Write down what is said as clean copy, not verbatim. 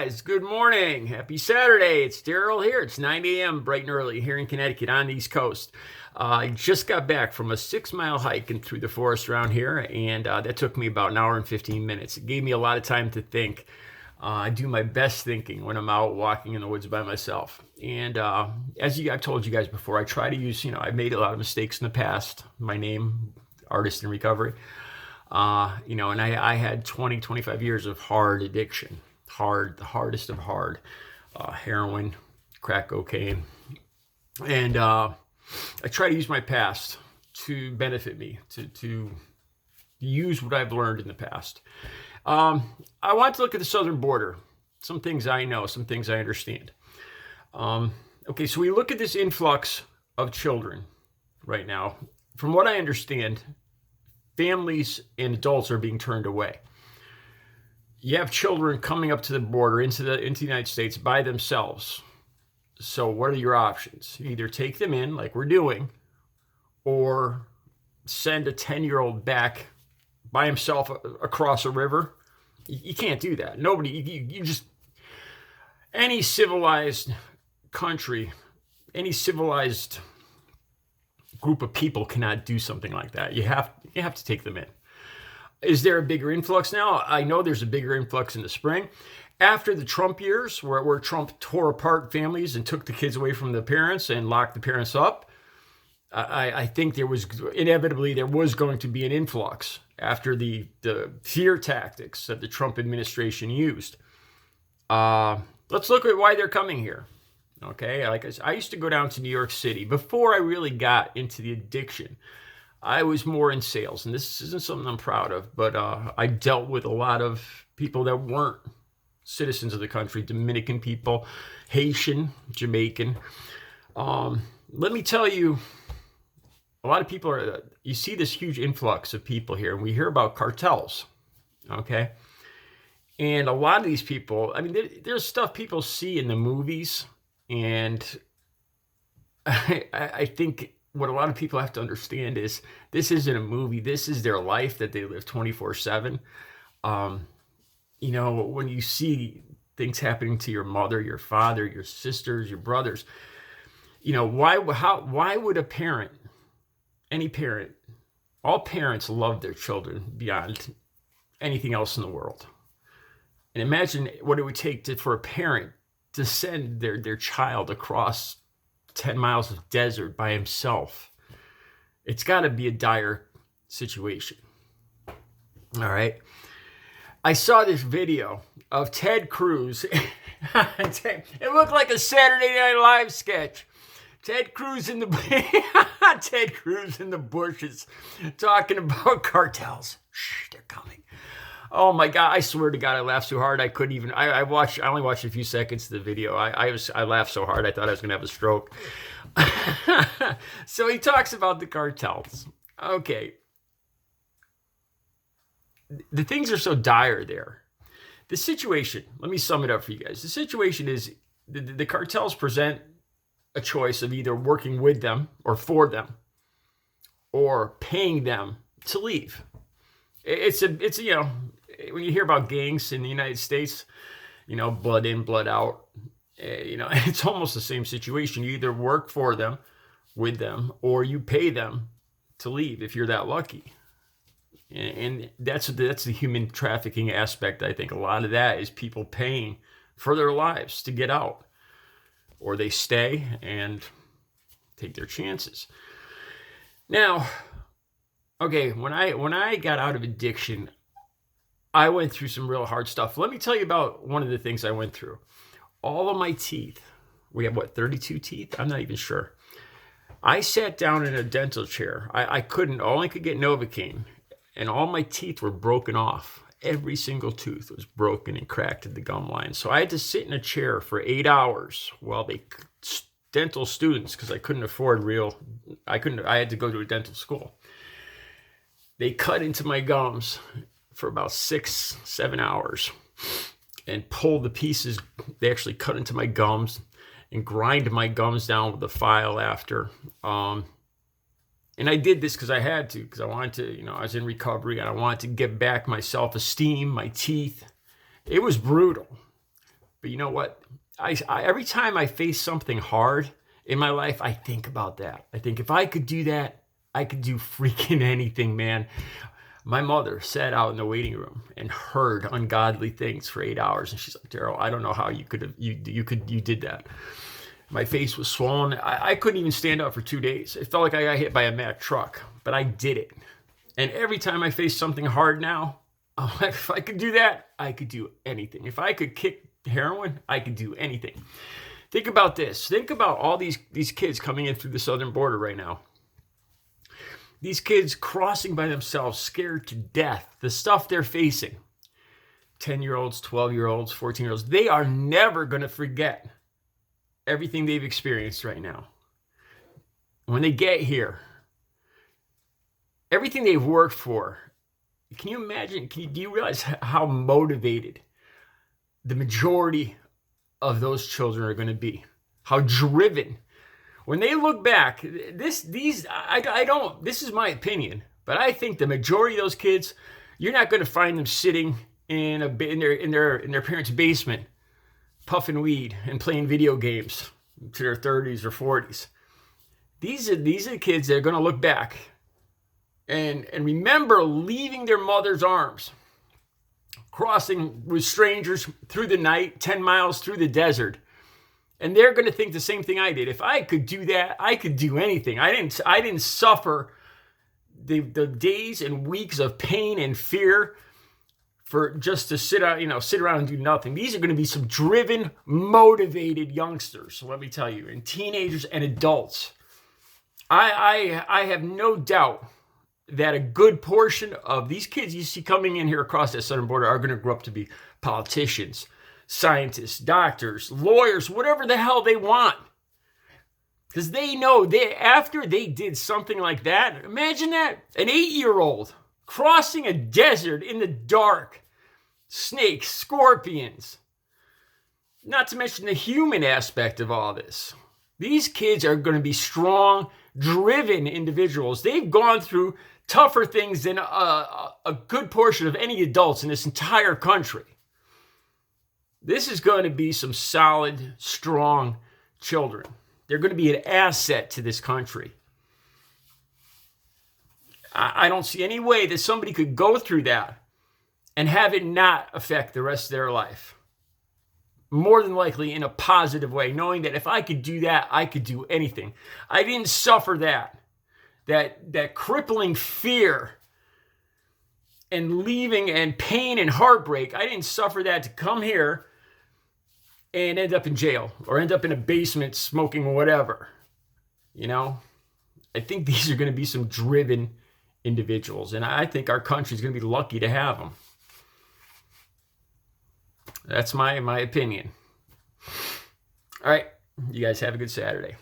guys, good morning. Happy Saturday. It's Daryl here. It's 9 a.m. bright and early here in Connecticut on the East Coast. I just got back from a 6-mile hike and through the forest around here, and that took me about an hour and 15 minutes. It gave me a lot of time to think. I do my best thinking when I'm out walking in the woods by myself. And I've told you guys before, I try to use, I've made a lot of mistakes in the past. My name, Artist in Recovery. And I had 20, 25 years of hard addiction. The hardest of hard. Heroin, crack cocaine. And I try to use my past to benefit me, to use what I've learned in the past. I want to look at the southern border. Some things I know, some things I understand. Okay, so we look at this influx of children right now. From what I understand, families and adults are being turned away. You have children coming up to the border into the United States by themselves. So what are your options? Either take them in like we're doing, or send a 10-year-old back by himself across a river. You can't do that. Nobody, you just, any civilized country, any civilized group of people cannot do something like that. You have to take them in. Is there a bigger influx now? I know there's a bigger influx in the spring. After the Trump years, where Trump tore apart families and took the kids away from the parents and locked the parents up, I think there was going to be an influx after the fear tactics that the Trump administration used. Let's look at why they're coming here. Okay, like I used to go down to New York City before I really got into the addiction. I was more in sales, and this isn't something I'm proud of, but I dealt with a lot of people that weren't citizens of the country, Dominican people, Haitian, Jamaican. Let me tell you, a lot of people you see this huge influx of people here, and we hear about cartels, okay? And a lot of these people, I mean, there's stuff people see in the movies, and I think what a lot of people have to understand is this isn't a movie. This is their life that they live 24/7. When you see things happening to your mother, your father, your sisters, your brothers, why would a parent, any parent, all parents love their children beyond anything else in the world. And imagine what it would take for a parent to send their child across 10 miles of desert by himself. It's got to be a dire situation. All right. I saw this video of Ted Cruz. It looked like a Saturday Night Live sketch. Ted Cruz in the bushes talking about cartels. Shh, they're coming. Oh my God! I swear to God, I laughed so hard I couldn't even. I only watched a few seconds of the video. I laughed so hard I thought I was going to have a stroke. So he talks about the cartels. Okay, the things are so dire there. The situation. Let me sum it up for you guys. The situation is the cartels present a choice of either working with them or for them, or paying them to leave. It's when you hear about gangs in the United States, blood in, blood out, it's almost the same situation. You either work for them, with them, or you pay them to leave if you're that lucky. And that's the human trafficking aspect. I think a lot of that is people paying for their lives to get out, or they stay and take their chances. Now, okay, when I got out of addiction, I went through some real hard stuff. Let me tell you about one of the things I went through. All of my teeth, we have 32 teeth? I'm not even sure. I sat down in a dental chair. I only could get Novocaine, and all my teeth were broken off. Every single tooth was broken and cracked at the gum line. So I had to sit in a chair for 8 hours while dental students, because I couldn't afford I had to go to a dental school. They cut into my gums for about 6-7 hours and pulled the pieces. They actually cut into my gums and grind my gums down with a file after. And I did this because I had to, because I wanted to, I was in recovery and I wanted to get back my self-esteem, my teeth. It was brutal. But you know what? Every time I face something hard in my life, I think about that. I think if I could do that, I could do freaking anything, man. My mother sat out in the waiting room and heard ungodly things for 8 hours. And she's like, Daryl, I don't know how you did that. My face was swollen. I couldn't even stand up for 2 days. It felt like I got hit by a Mack truck, but I did it. And every time I face something hard now, I'm like, if I could do that, I could do anything. If I could kick heroin, I could do anything. Think about this. Think about all these kids coming in through the southern border right now. These kids crossing by themselves, scared to death. The stuff they're facing. 10-year-olds, 12-year-olds, 14-year-olds. They are never going to forget everything they've experienced right now. When they get here, everything they've worked for, can you imagine, do you realize how motivated the majority of those children are going to be? How driven. When they look back, this is my opinion, but I think the majority of those kids, you're not going to find them sitting in their parents' basement puffing weed and playing video games to their 30s or 40s. These are the kids that are going to look back and remember leaving their mother's arms, crossing with strangers through the night, 10 miles through the desert. And they're going to think the same thing I did. If I could do that, I could do anything. I didn't suffer the days and weeks of pain and fear for just to sit around and do nothing. These are going to be some driven, motivated youngsters, let me tell you, and teenagers and adults. I have no doubt that a good portion of these kids you see coming in here across that southern border are going to grow up to be politicians, scientists, doctors, lawyers, whatever the hell they want. Because they know after they did something like that, imagine that, an 8-year-old crossing a desert in the dark, snakes, scorpions, not to mention the human aspect of all this. These kids are going to be strong, driven individuals. They've gone through tougher things than a good portion of any adults in this entire country. This is going to be some solid, strong children. They're going to be an asset to this country. I don't see any way that somebody could go through that and have it not affect the rest of their life. More than likely in a positive way, knowing that if I could do that, I could do anything. I didn't suffer that crippling fear and leaving and pain and heartbreak. I didn't suffer that to come here and end up in jail or end up in a basement smoking whatever. You know, I think these are going to be some driven individuals, and I think our country is going to be lucky to have them. That's my opinion. All right, you guys have a good Saturday.